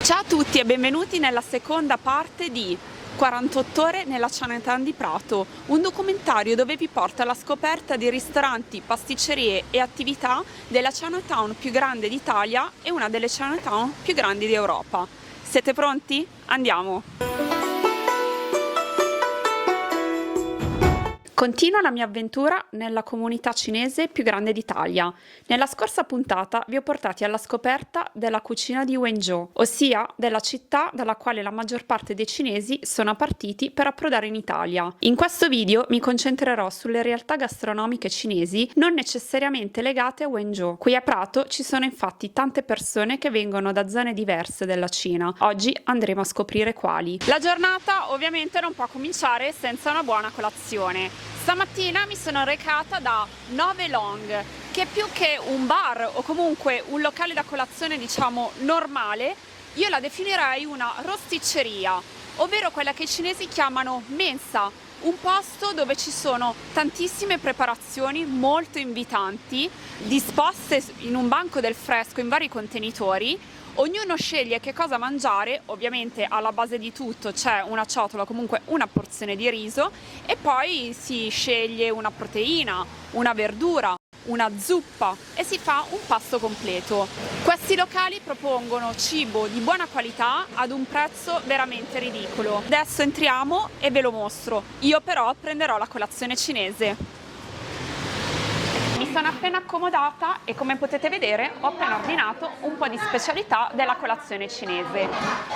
Ciao a tutti e benvenuti nella seconda parte di 48 ore nella Chinatown di Prato, un documentario dove vi porta alla scoperta di ristoranti, pasticcerie e attività della Chinatown più grande d'Italia e una delle Chinatown più grandi d'Europa. Siete pronti? Andiamo! Continua la mia avventura nella comunità cinese più grande d'Italia. Nella scorsa puntata vi ho portati alla scoperta della cucina di Wenzhou, ossia della città dalla quale la maggior parte dei cinesi sono partiti per approdare in Italia. In questo video mi concentrerò sulle realtà gastronomiche cinesi non necessariamente legate a Wenzhou. Qui a Prato ci sono infatti tante persone che vengono da zone diverse della Cina. Oggi andremo a scoprire quali. La giornata ovviamente non può cominciare senza una buona colazione. Stamattina mi sono recata da Nove Long, che più che un bar o comunque un locale da colazione diciamo normale, io la definirei una rosticceria, ovvero quella che i cinesi chiamano mensa, un posto dove ci sono tantissime preparazioni molto invitanti, disposte in un banco del fresco in vari contenitori. Ognuno sceglie che cosa mangiare, ovviamente alla base di tutto c'è una ciotola, comunque una porzione di riso, e poi si sceglie una proteina, una verdura, una zuppa e si fa un pasto completo. Questi locali propongono cibo di buona qualità ad un prezzo veramente ridicolo. Adesso entriamo e ve lo mostro. Io però prenderò la colazione cinese. Mi sono appena accomodata e come potete vedere ho appena ordinato un po' di specialità della colazione cinese.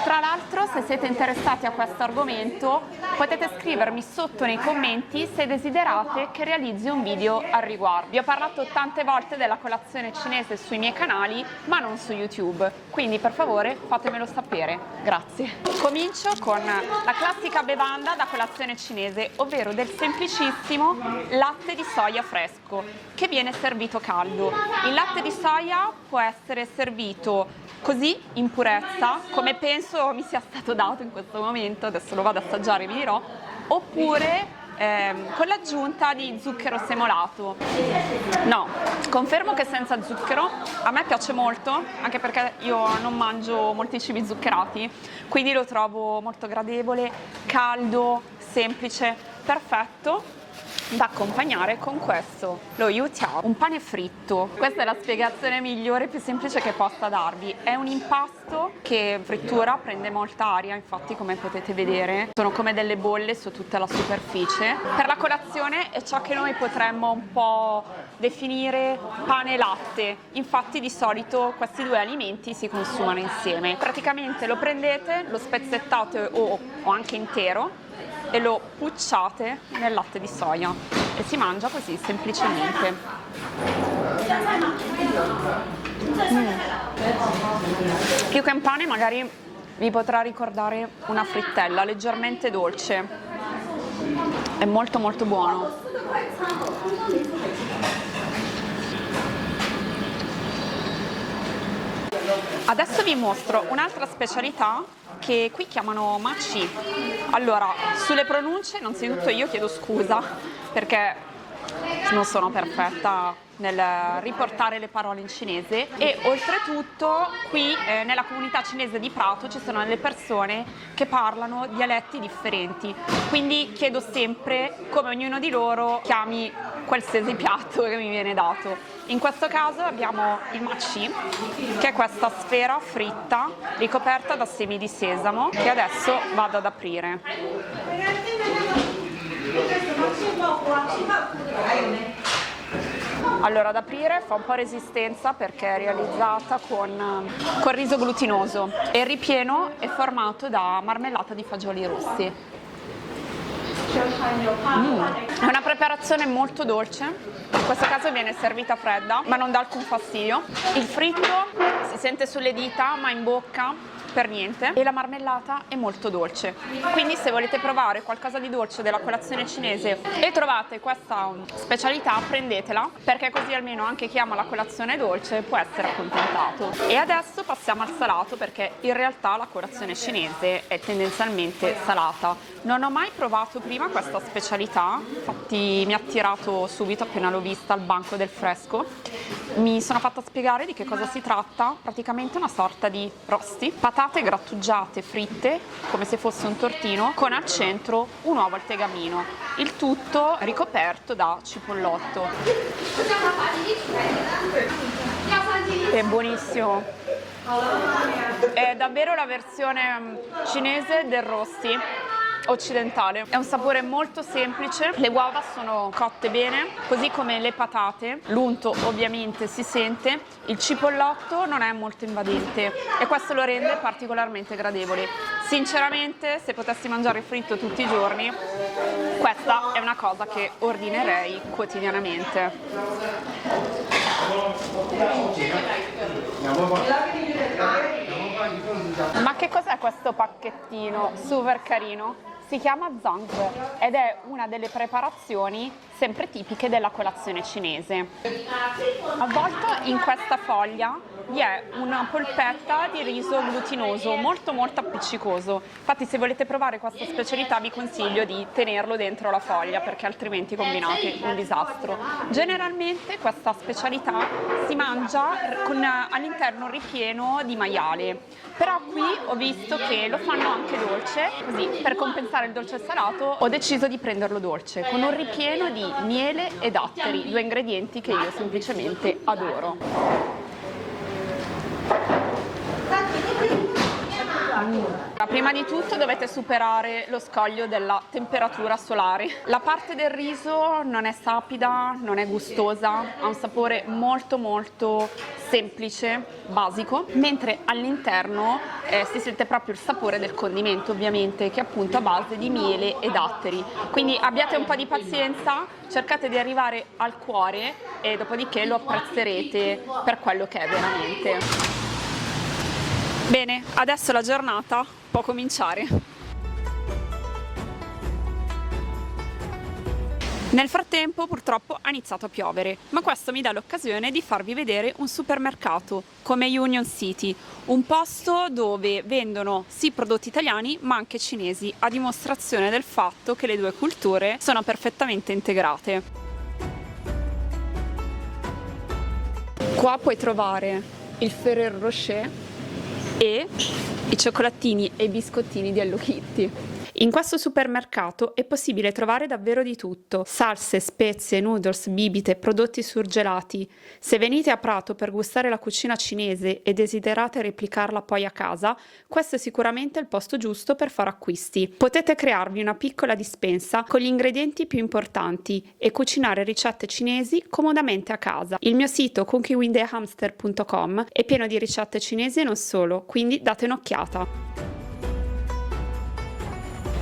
Tra l'altro, se siete interessati a questo argomento potete scrivermi sotto nei commenti se desiderate che realizzi un video al riguardo. Vi ho parlato tante volte della colazione cinese sui miei canali ma non su YouTube, quindi per favore fatemelo sapere, grazie. Comincio con la classica bevanda da colazione cinese, ovvero del semplicissimo latte di soia fresco che viene servito caldo. Il latte di soia può essere servito così in purezza, come penso mi sia stato dato in questo momento, adesso lo vado ad assaggiare e vi dirò, oppure con l'aggiunta di zucchero semolato. No, confermo che senza zucchero. A me piace molto, anche perché io non mangio molti cibi zuccherati, quindi lo trovo molto gradevole, caldo, semplice, perfetto da accompagnare con questo, lo youtiao, un pane fritto. Questa è la spiegazione migliore e più semplice che possa darvi. È un impasto che frittura, prende molta aria, infatti come potete vedere sono come delle bolle su tutta la superficie. Per la colazione è ciò che noi potremmo un po' definire pane e latte, infatti di solito questi due alimenti si consumano insieme. Praticamente lo prendete, lo spezzettate o anche intero e lo pucciate nel latte di soia e si mangia così semplicemente. Più che un pane magari vi potrà ricordare una frittella leggermente dolce, è molto molto buono. Adesso vi mostro un'altra specialità che qui chiamano maci. Allora, sulle pronunce innanzitutto io chiedo scusa perché non sono perfetta nel riportare le parole in cinese e oltretutto qui nella comunità cinese di Prato ci sono delle persone che parlano dialetti differenti, quindi chiedo sempre come ognuno di loro chiami qualsiasi piatto che mi viene dato. In questo caso abbiamo il maci, che è questa sfera fritta ricoperta da semi di sesamo che adesso vado ad aprire. Allora, ad aprire fa un po' resistenza perché è realizzata con riso glutinoso e il ripieno è formato da marmellata di fagioli rossi. È una preparazione molto dolce, in questo caso viene servita fredda ma non dà alcun fastidio. Il fritto si sente sulle dita ma in bocca per niente e la marmellata è molto dolce, quindi se volete provare qualcosa di dolce della colazione cinese e trovate questa specialità prendetela, perché così almeno anche chi ama la colazione dolce può essere accontentato. E adesso passiamo al salato, perché in realtà la colazione cinese è tendenzialmente salata. Non ho mai provato prima bellissima questa specialità, infatti mi ha attirato subito appena l'ho vista al banco del fresco. Mi sono fatta spiegare di che cosa si tratta, praticamente una sorta di rosti, patate grattugiate, fritte, come se fosse un tortino, con al centro un uovo al tegamino, il tutto ricoperto da cipollotto. È buonissimo, è davvero la versione cinese del rosti occidentale. È un sapore molto semplice, le uova sono cotte bene, così come le patate, l'unto ovviamente si sente, il cipollotto non è molto invadente e questo lo rende particolarmente gradevole. Sinceramente, se potessi mangiare fritto tutti i giorni, questa è una cosa che ordinerei quotidianamente. Ma che cos'è questo pacchettino super carino? Si chiama zhang ed è una delle preparazioni sempre tipiche della colazione cinese. Avvolto in questa foglia vi è una polpetta di riso glutinoso molto appiccicoso. Infatti, se volete provare questa specialità vi consiglio di tenerlo dentro la foglia, perché altrimenti combinate un disastro. Generalmente questa specialità si mangia con all'interno un ripieno di maiale, però qui ho visto che lo fanno anche dolce, così per compensare il dolce e il salato ho deciso di prenderlo dolce con un ripieno di miele e datteri, due ingredienti che io semplicemente adoro. Prima di tutto dovete superare lo scoglio della temperatura solare. La parte del riso non è sapida, non è gustosa, ha un sapore molto semplice, basico, mentre all'interno si sente proprio il sapore del condimento, ovviamente, che è appunto a base di miele e datteri. Quindi abbiate un po' di pazienza, cercate di arrivare al cuore e dopodiché lo apprezzerete per quello che è veramente. Bene, adesso la giornata può cominciare. Nel frattempo purtroppo ha iniziato a piovere, ma questo mi dà l'occasione di farvi vedere un supermercato come Union City, un posto dove vendono sì prodotti italiani ma anche cinesi, a dimostrazione del fatto che le due culture sono perfettamente integrate. Qua puoi trovare il Ferrero Rocher e i cioccolatini e i biscottini di Hello Kitty. In questo supermercato è possibile trovare davvero di tutto: salse, spezie, noodles, bibite, prodotti surgelati. Se venite a Prato per gustare la cucina cinese e desiderate replicarla poi a casa, questo è sicuramente il posto giusto per fare acquisti. Potete crearvi una piccola dispensa con gli ingredienti più importanti e cucinare ricette cinesi comodamente a casa. Il mio sito cookiewiththehamster.com è pieno di ricette cinesi e non solo, quindi date un'occhiata.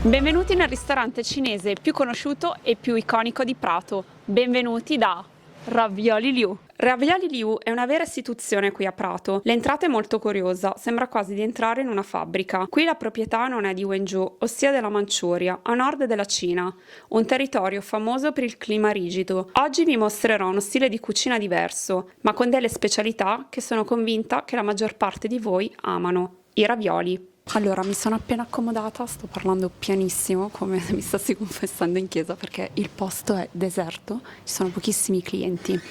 Benvenuti nel ristorante cinese più conosciuto e più iconico di Prato. Benvenuti da Ravioli Liu. Ravioli Liu è una vera istituzione qui a Prato. L'entrata è molto curiosa, sembra quasi di entrare in una fabbrica. Qui la proprietà non è di Wenzhou, ossia della Manciuria, a nord della Cina, un territorio famoso per il clima rigido. Oggi vi mostrerò uno stile di cucina diverso, ma con delle specialità che sono convinta che la maggior parte di voi amano: i ravioli. Allora, mi sono appena accomodata, sto parlando pianissimo come se mi stessi confessando in chiesa, perché il posto è deserto, ci sono pochissimi clienti.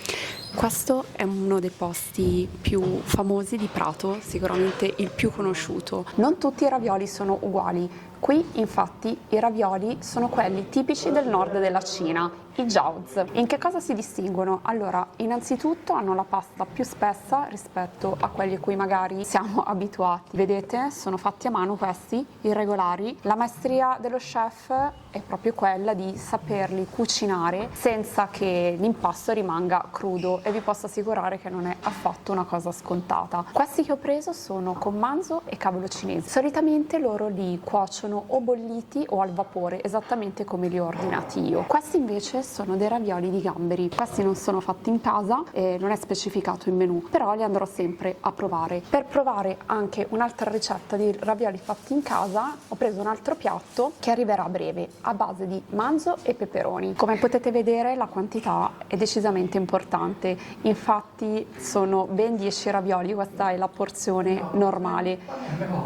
Questo è uno dei posti più famosi di Prato, sicuramente il più conosciuto. Non tutti i ravioli sono uguali. Qui infatti i ravioli sono quelli tipici del nord della Cina, i jiaozi. In che cosa si distinguono? Allora, innanzitutto hanno la pasta più spessa rispetto a quelli a cui magari siamo abituati. Vedete, sono fatti a mano questi, irregolari. La maestria dello chef è proprio quella di saperli cucinare senza che l'impasto rimanga crudo, e vi posso assicurare che non è affatto una cosa scontata. Questi che ho preso sono con manzo e cavolo cinese. Solitamente loro li cuociono o bolliti o al vapore, esattamente come li ho ordinati io. Questi invece sono dei ravioli di gamberi. Questi non sono fatti in casa e non è specificato in menù, però li andrò sempre a provare. Per provare anche un'altra ricetta di ravioli fatti in casa ho preso un altro piatto che arriverà a breve, a base di manzo e peperoni. Come potete vedere, la quantità è decisamente importante, infatti sono ben 10 ravioli, questa è la porzione normale.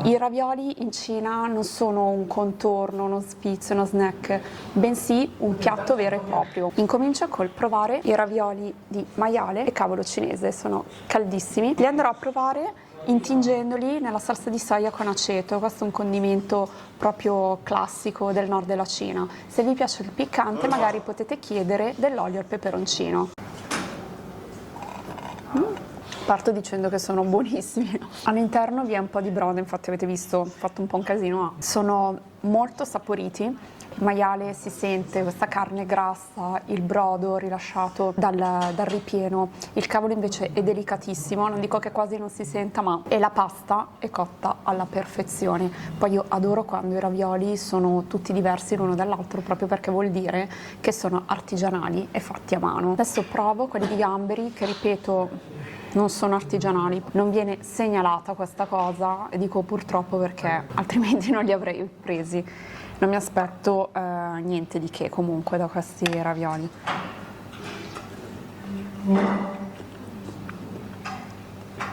I ravioli in Cina non sono un contorno, uno sfizio, uno snack, bensì un piatto vero e proprio. Incomincio col provare i ravioli di maiale e cavolo cinese, sono caldissimi. Li andrò a provare intingendoli nella salsa di soia con aceto. Questo è un condimento proprio classico del nord della Cina. Se vi piace il piccante magari potete chiedere dell'olio al peperoncino. Parto dicendo che sono buonissimi. All'interno vi è un po' di brodo, infatti avete visto, ho fatto un po' un casino, ma sono molto saporiti. Il maiale si sente, questa carne grassa, il brodo rilasciato dal ripieno, il cavolo invece è delicatissimo, non dico che quasi non si senta, ma e la pasta è cotta alla perfezione. Poi io adoro quando i ravioli sono tutti diversi l'uno dall'altro, proprio perché vuol dire che sono artigianali e fatti a mano. Adesso provo quelli di gamberi, che ripeto non sono artigianali, non viene segnalata questa cosa e dico purtroppo perché altrimenti non li avrei presi. Non mi aspetto niente di che comunque da questi ravioli.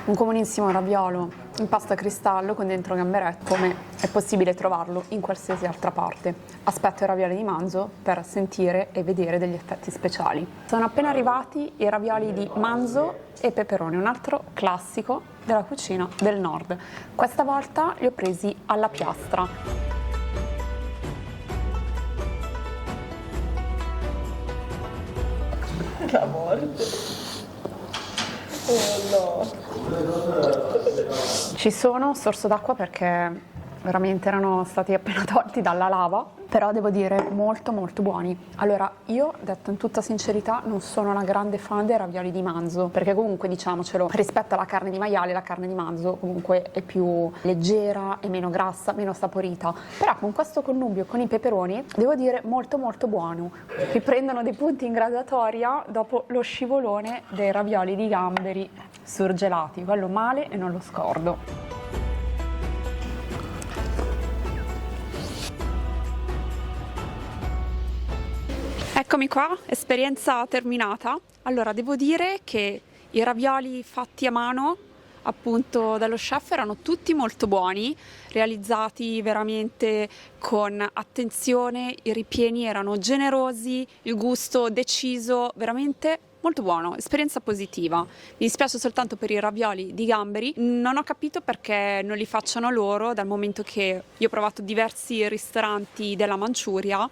Un comunissimo raviolo in pasta cristallo con dentro gamberetto, come è possibile trovarlo in qualsiasi altra parte. Aspetto i ravioli di manzo per sentire e vedere degli effetti speciali. Sono appena arrivati i ravioli di manzo e peperoni, un altro classico della cucina del nord. Questa volta li ho presi alla piastra. La morte. Oh no. Ci sono sorso d'acqua perché veramente erano stati appena tolti dalla lava, però devo dire molto molto buoni. Allora, io, detto in tutta sincerità, non sono una grande fan dei ravioli di manzo, perché comunque, diciamocelo, rispetto alla carne di maiale, la carne di manzo comunque è più leggera, è meno grassa, meno saporita. Però con questo connubio, con i peperoni, devo dire molto molto buono. Riprendono dei punti in graduatoria dopo lo scivolone dei ravioli di gamberi surgelati, quello male e non lo scordo. Eccomi qua, esperienza terminata. Allora, devo dire che i ravioli fatti a mano, appunto dallo chef, erano tutti molto buoni, realizzati veramente con attenzione, i ripieni erano generosi, il gusto deciso, veramente molto buono, esperienza positiva. Mi dispiace soltanto per i ravioli di gamberi, non ho capito perché non li facciano loro, dal momento che io ho provato diversi ristoranti della Manciuria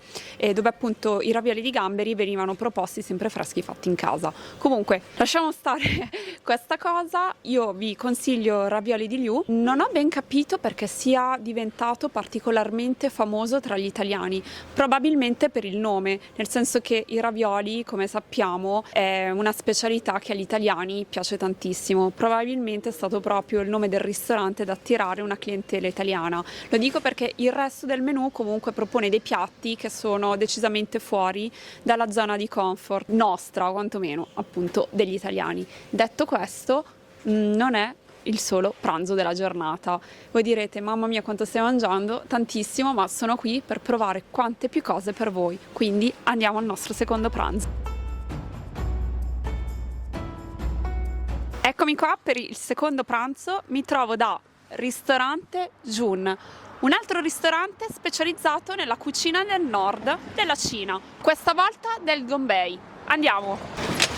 dove appunto i ravioli di gamberi venivano proposti sempre freschi, fatti in casa. Comunque lasciamo stare questa cosa, io vi consiglio ravioli di Liu. Non ho ben capito perché sia diventato particolarmente famoso tra gli italiani, probabilmente per il nome, nel senso che i ravioli, come sappiamo, è una specialità che agli italiani piace tantissimo. Probabilmente è stato proprio il nome del ristorante ad attirare una clientela italiana. Lo dico perché il resto del menù comunque propone dei piatti che sono decisamente fuori dalla zona di comfort nostra, o quantomeno appunto degli italiani. Detto questo, non è il solo pranzo della giornata. Voi direte, mamma mia quanto stai mangiando? Tantissimo, ma sono qui per provare quante più cose per voi. Quindi andiamo al nostro secondo pranzo. Eccomi qua per il secondo pranzo, mi trovo da ristorante Jun, un altro ristorante specializzato nella cucina del nord della Cina, questa volta del Dongbei. Andiamo!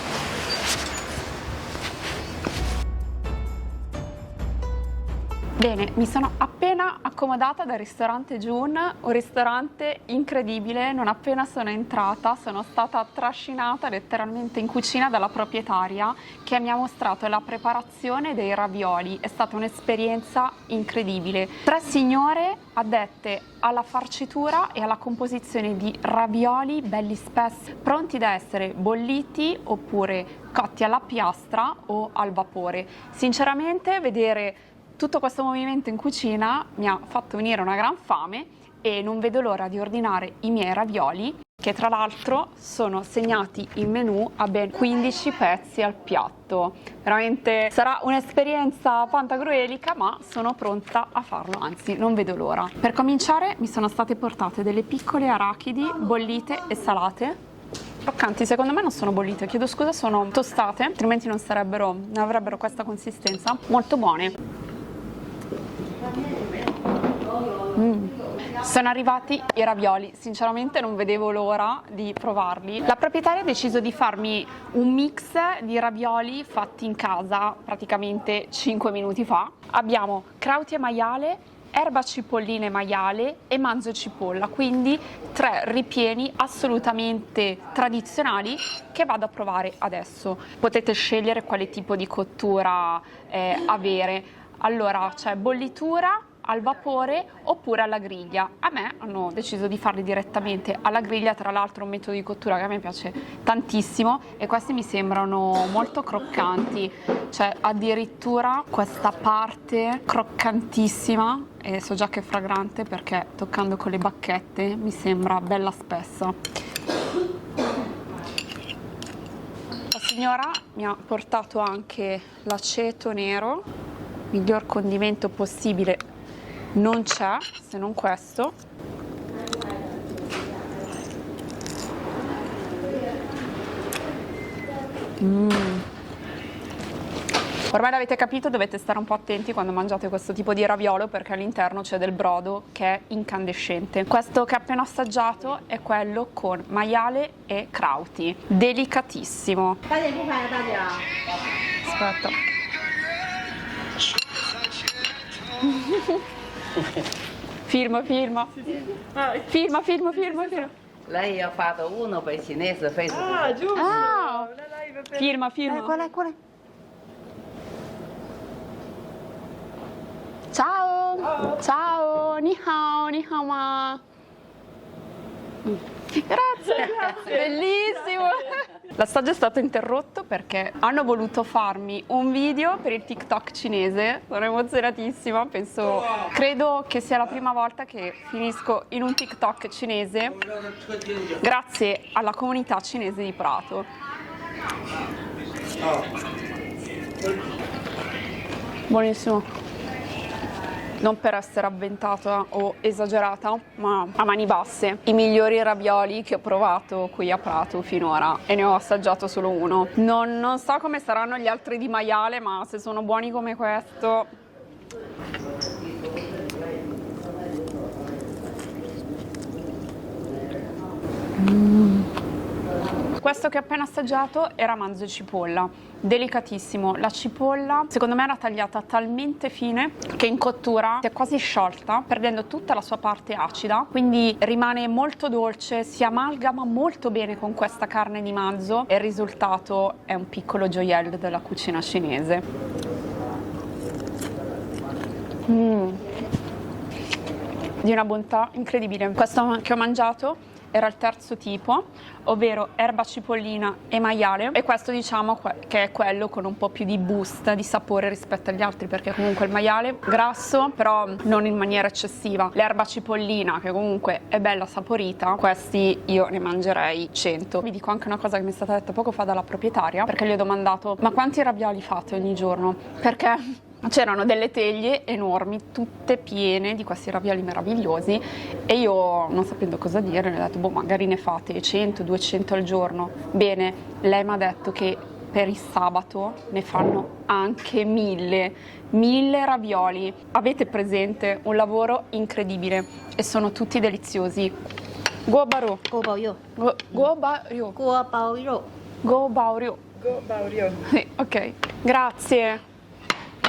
Bene, mi sono appena accomodata dal ristorante Jun, un ristorante incredibile. Non appena sono entrata sono stata trascinata letteralmente in cucina dalla proprietaria che mi ha mostrato la preparazione dei ravioli. È stata un'esperienza incredibile. 3 signore addette alla farcitura e alla composizione di ravioli belli spessi, pronti da essere bolliti oppure cotti alla piastra o al vapore. Sinceramente, vedere tutto questo movimento in cucina mi ha fatto venire una gran fame e non vedo l'ora di ordinare i miei ravioli, che tra l'altro sono segnati in menù a ben 15 pezzi al piatto. Veramente sarà un'esperienza pantagruelica, ma sono pronta a farlo, anzi non vedo l'ora. Per cominciare mi sono state portate delle piccole arachidi bollite e salate. Croccanti, secondo me non sono bollite, chiedo scusa, sono tostate, altrimenti non avrebbero questa consistenza. Molto buone. Sono arrivati i ravioli, sinceramente non vedevo l'ora di provarli. La proprietaria ha deciso di farmi un mix di ravioli fatti in casa praticamente 5 minuti fa. Abbiamo crauti e maiale, erba cipollina e maiale e manzo e cipolla, quindi 3 ripieni assolutamente tradizionali che vado a provare adesso. Potete scegliere quale tipo di cottura avere. Allora c'è bollitura, al vapore oppure alla griglia. A me hanno deciso di farli direttamente alla griglia, tra l'altro un metodo di cottura che a me piace tantissimo, e questi mi sembrano molto croccanti. C'è addirittura questa parte croccantissima e so già che è fragrante perché toccando con le bacchette mi sembra bella spessa. La signora mi ha portato anche l'aceto nero, miglior condimento possibile non c'è se non questo. Ormai l'avete capito, dovete stare un po' attenti quando mangiate questo tipo di raviolo perché all'interno c'è del brodo che è incandescente. Questo che ho appena assaggiato è quello con maiale e crauti, delicatissimo. Aspetta. Filma. Lei ha fatto uno per cinese, Facebook. Ah, giusto! Ah. Una live per... Filma. Qual è? Ciao, ni hao ma. Grazie. Bellissimo. L'assaggio è stato interrotto perché hanno voluto farmi un video per il TikTok cinese. Sono emozionatissima, credo che sia la prima volta che finisco in un TikTok cinese grazie alla comunità cinese di Prato. Buonissimo. Non per essere avventata o esagerata, ma a mani basse, i migliori ravioli che ho provato qui a Prato finora, e ne ho assaggiato solo uno. Non so come saranno gli altri di maiale, ma se sono buoni come questo... Questo che ho appena assaggiato era manzo e cipolla, delicatissimo. La cipolla secondo me era tagliata talmente fine che in cottura si è quasi sciolta, perdendo tutta la sua parte acida, quindi rimane molto dolce, si amalgama molto bene con questa carne di manzo e il risultato è un piccolo gioiello della cucina cinese. Di una bontà incredibile. Questo che ho mangiato era il terzo tipo, ovvero erba cipollina e maiale, e questo diciamo che è quello con un po' più di boost di sapore rispetto agli altri, perché comunque il maiale grasso però non in maniera eccessiva, l'erba cipollina che comunque è bella saporita, questi io ne mangerei 100. Vi dico anche una cosa che mi è stata detta poco fa dalla proprietaria, perché gli ho domandato: ma quanti ravioli fate ogni giorno? Perché c'erano delle teglie enormi, tutte piene di questi ravioli meravigliosi, e io, non sapendo cosa dire, le ho detto: boh, magari ne fate 100, 200 al giorno. Bene, lei mi ha detto che per il sabato ne fanno anche 1000 ravioli. Avete presente? Un lavoro incredibile e sono tutti deliziosi. Guo Baru. Guo bao yo. Guo Baru. Guo bao yo. Guo Baru. Go Baurio. Sì, ok. Grazie.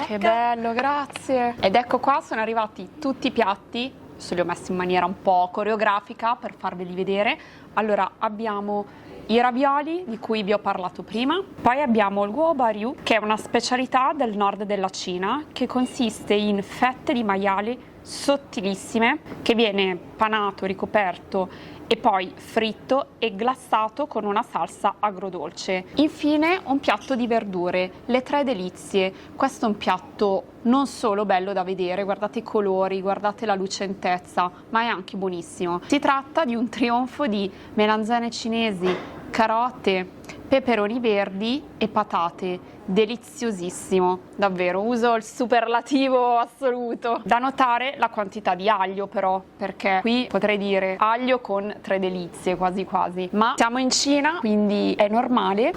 Che bello, grazie. Ed ecco qua, sono arrivati tutti i piatti. Adesso li ho messi in maniera un po' coreografica per farveli vedere. Allora, abbiamo i ravioli di cui vi ho parlato prima, poi abbiamo il guo bariu, che è una specialità del nord della Cina, che consiste in fette di maiale sottilissime, che viene panato, ricoperto e poi fritto e glassato con una salsa agrodolce. Infine un piatto di verdure, le tre delizie. Questo è un piatto non solo bello da vedere, guardate i colori, guardate la lucentezza, ma è anche buonissimo. Si tratta di un trionfo di melanzane cinesi, carote, peperoni verdi e patate. Deliziosissimo, davvero, uso il superlativo assoluto. Da notare la quantità di aglio però, perché qui potrei dire aglio con tre delizie quasi quasi, ma siamo in Cina quindi è normale.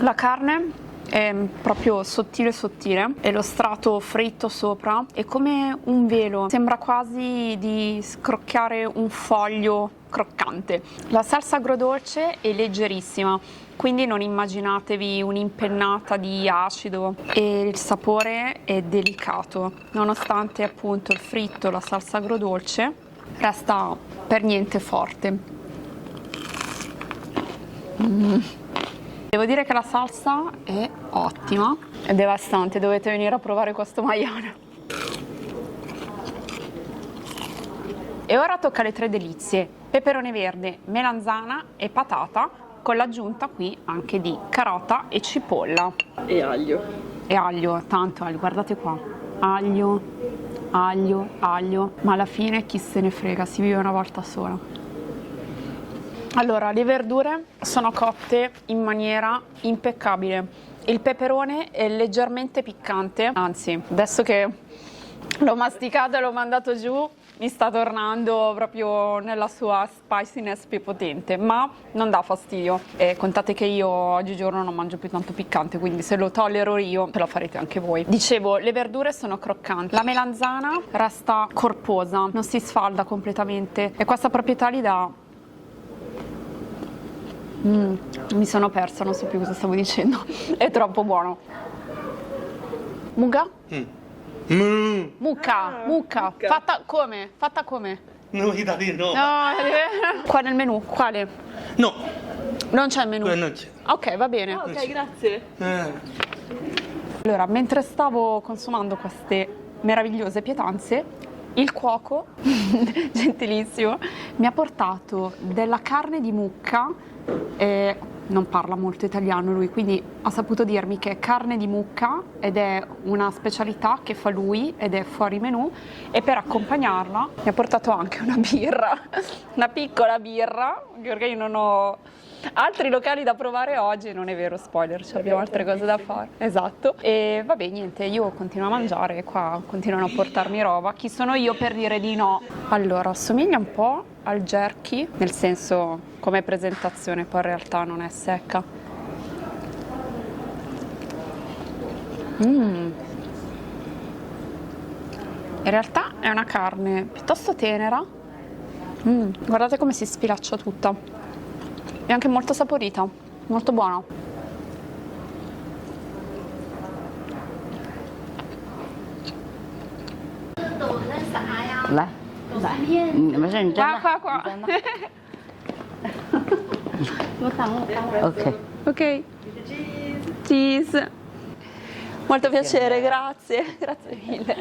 La carne è proprio sottile sottile e lo strato fritto sopra è come un velo, sembra quasi di scrocchiare un foglio croccante. La salsa agrodolce è leggerissima, quindi non immaginatevi un'impennata di acido, e il sapore è delicato, nonostante appunto il fritto, la salsa agrodolce resta per niente forte. Devo dire che la salsa è ottima, è devastante, dovete venire a provare questo maiale. E ora tocca le tre delizie: peperone verde, melanzana e patata, con l'aggiunta qui anche di carota e cipolla. E aglio. E aglio, tanto aglio, guardate qua, aglio, aglio, aglio, ma alla fine chi se ne frega, si vive una volta sola. Allora, le verdure sono cotte in maniera impeccabile, il peperone è leggermente piccante, anzi, adesso che l'ho masticato e l'ho mandato giù, mi sta tornando proprio nella sua spiciness più potente, ma non dà fastidio. E contate che io oggigiorno non mangio più tanto piccante, quindi se lo tollero io, ce la farete anche voi. Dicevo, le verdure sono croccanti, la melanzana resta corposa, non si sfalda completamente e questa proprietà li dà. Mi sono persa, non so più cosa stavo dicendo. È troppo buono. Muga? Mucca, mucca. Fatta come? Fatta come? No, Italia no. No, qua nel menù, quale? No, Non c'è il menù? non c'è. Ok, va bene. Ah, ok, grazie. Allora, mentre stavo consumando queste meravigliose pietanze, il cuoco, gentilissimo, mi ha portato della carne di mucca, non parla molto italiano lui, quindi ha saputo dirmi che è carne di mucca ed è una specialità che fa lui ed è fuori menù, e per accompagnarla mi ha portato anche una birra, una piccola birra, perché io non ho altri locali da provare oggi, non è vero, spoiler, abbiamo altre cose da fare. Esatto. E vabbè, niente, io continuo a mangiare e qua continuano a portarmi roba. Chi sono io per dire di no? Allora, assomiglia un po' al jerky, nel senso come presentazione, poi in realtà non è secca. In realtà è una carne piuttosto tenera. Guardate come si sfilaccia tutta. È anche molto saporita, molto buona. Là. Qua. Ok. Ok. Cheese. Molto piacere, grazie. Grazie mille.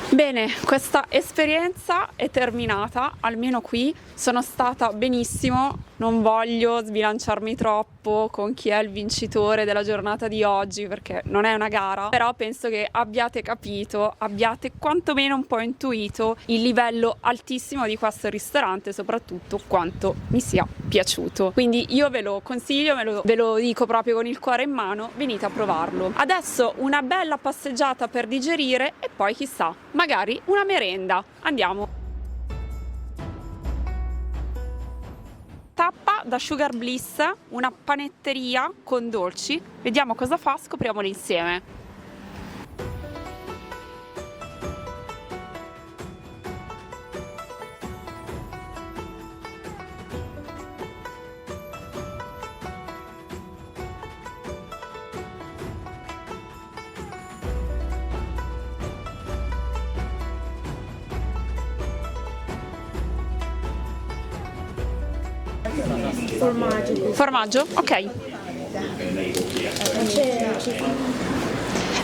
Bene, questa esperienza è terminata, almeno qui sono stata benissimo, non voglio sbilanciarmi troppo con chi è il vincitore della giornata di oggi perché non è una gara, però penso che abbiate capito, abbiate quantomeno un po' intuito il livello altissimo di questo ristorante e soprattutto quanto mi sia piaciuto. Quindi io ve lo consiglio, ve lo dico proprio con il cuore in mano, venite a provarlo. Adesso una bella passeggiata per digerire e poi chissà, magari una merenda. Andiamo. Tappa da Sugar Bliss, una panetteria con dolci. Vediamo cosa fa, scopriamolo insieme. Formaggio? Ok.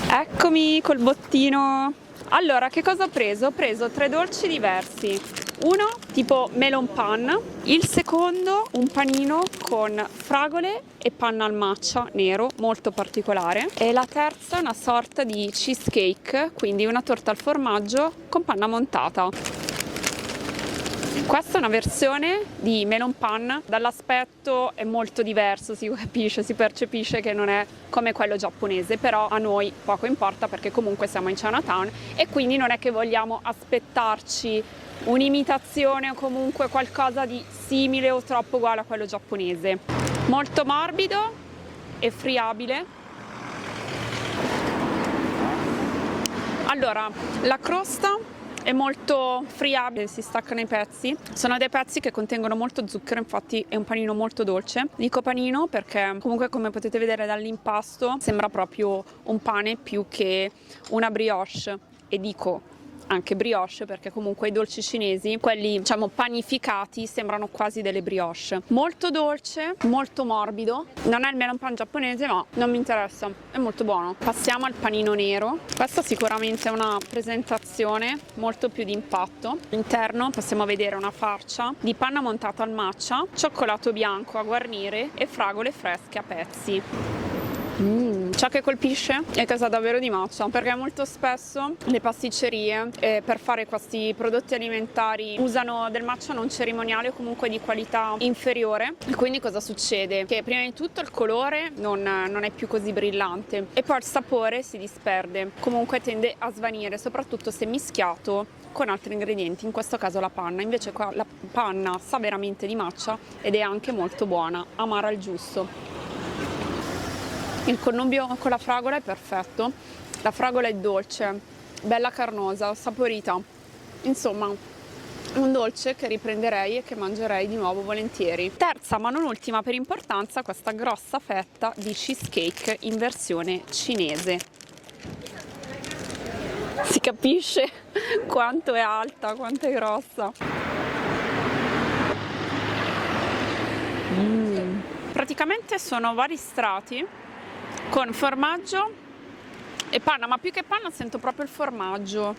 Eccomi col bottino. Allora, che cosa ho preso? Ho preso 3 dolci diversi. Uno tipo melon pan, il secondo un panino con fragole e panna al matcha nero, molto particolare, e la terza una sorta di cheesecake, quindi una torta al formaggio con panna montata. Questa è una versione di melon pan, dall'aspetto è molto diverso, si capisce, si percepisce che non è come quello giapponese, però a noi poco importa perché comunque siamo in Chinatown e quindi non è che vogliamo aspettarci un'imitazione o comunque qualcosa di simile o troppo uguale a quello giapponese. Molto morbido e friabile. Allora, la crosta è molto friabile, si staccano i pezzi. Sono dei pezzi che contengono molto zucchero, infatti è un panino molto dolce. Dico panino perché comunque, come potete vedere dall'impasto, sembra proprio un pane più che una brioche. E dico anche brioche perché comunque i dolci cinesi, quelli diciamo panificati, sembrano quasi delle brioche. Molto dolce, molto morbido, non è il melon pan giapponese ma non mi interessa, è molto buono. Passiamo al panino nero. Questa sicuramente è una presentazione molto più di impatto. All'interno possiamo vedere una farcia di panna montata al matcha, cioccolato bianco a guarnire e fragole fresche a pezzi. Ciò che colpisce è che sa davvero di matcha, perché molto spesso le pasticcerie per fare questi prodotti alimentari usano del matcha non cerimoniale o comunque di qualità inferiore, e quindi cosa succede? Che prima di tutto il colore non è più così brillante e poi il sapore si disperde, comunque tende a svanire, soprattutto se mischiato con altri ingredienti, in questo caso la panna. Invece qua la panna sa veramente di matcha ed è anche molto buona, amara al giusto. Il connubio con la fragola è perfetto, la fragola è dolce, bella carnosa, saporita, insomma un dolce che riprenderei e che mangerei di nuovo volentieri. Terza ma non ultima per importanza, questa grossa fetta di cheesecake in versione cinese. Si capisce quanto è alta, quanto è grossa. Praticamente sono vari strati con formaggio e panna, ma più che panna sento proprio il formaggio.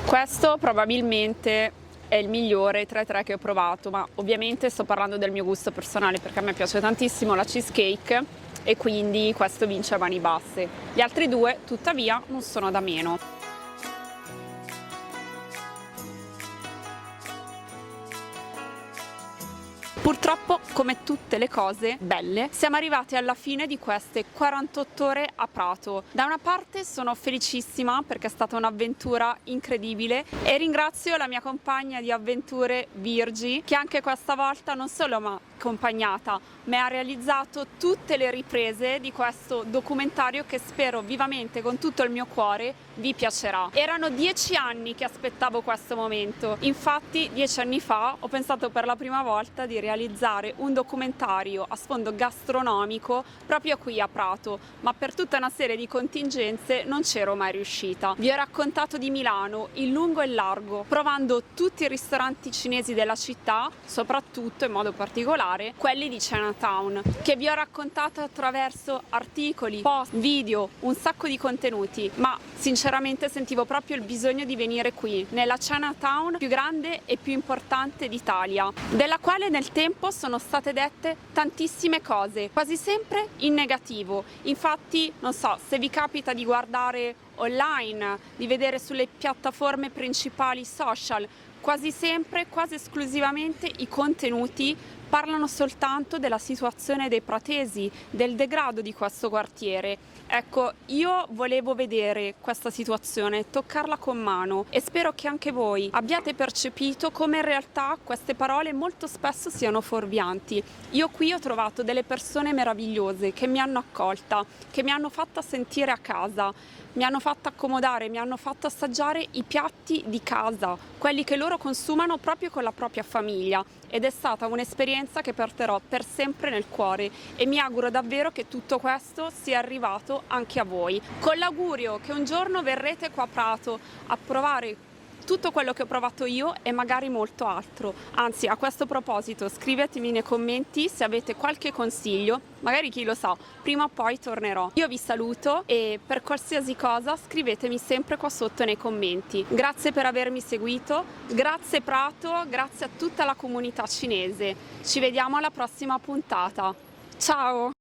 Questo probabilmente è il migliore tra i tre che ho provato, ma ovviamente sto parlando del mio gusto personale perché a me piace tantissimo la cheesecake e quindi questo vince a mani basse. Gli altri due tuttavia non sono da meno. Purtroppo, come tutte le cose belle, siamo arrivati alla fine di queste 48 ore a Prato. Da una parte sono felicissima perché è stata un'avventura incredibile e ringrazio la mia compagna di avventure Virgi, che anche questa volta non solo mi ha accompagnata, ma ha realizzato tutte le riprese di questo documentario che spero vivamente con tutto il mio cuore vi piacerà. Erano 10 anni che aspettavo questo momento, infatti 10 anni fa ho pensato per la prima volta di realizzare un documentario a sfondo gastronomico proprio qui a Prato, ma per tutta una serie di contingenze non c'ero mai riuscita. Vi ho raccontato di Milano in lungo e in largo, provando tutti i ristoranti cinesi della città, soprattutto in modo particolare quelli di Chinatown, che vi ho raccontato attraverso articoli, post, video, un sacco di contenuti, ma sinceramente sentivo proprio il bisogno di venire qui, nella Chinatown più grande e più importante d'Italia, della quale nel tempo sono state dette tantissime cose, quasi sempre in negativo. Infatti, non so, se vi capita di guardare online, di vedere sulle piattaforme principali social, quasi sempre, quasi esclusivamente i contenuti parlano soltanto della situazione dei pratesi, del degrado di questo quartiere. Ecco, io volevo vedere questa situazione, toccarla con mano e spero che anche voi abbiate percepito come in realtà queste parole molto spesso siano fuorvianti. Io qui ho trovato delle persone meravigliose che mi hanno accolta, che mi hanno fatta sentire a casa, mi hanno fatto accomodare, mi hanno fatto assaggiare i piatti di casa, quelli che loro consumano proprio con la propria famiglia, ed è stata un'esperienza che porterò per sempre nel cuore e mi auguro davvero che tutto questo sia arrivato anche a voi, con l'augurio che un giorno verrete qua a Prato a provare tutto quello che ho provato io e magari molto altro. Anzi, a questo proposito scrivetemi nei commenti se avete qualche consiglio, magari chi lo sa, prima o poi tornerò. Io vi saluto e per qualsiasi cosa scrivetemi sempre qua sotto nei commenti. Grazie per avermi seguito, grazie Prato, grazie a tutta la comunità cinese. Ci vediamo alla prossima puntata. Ciao!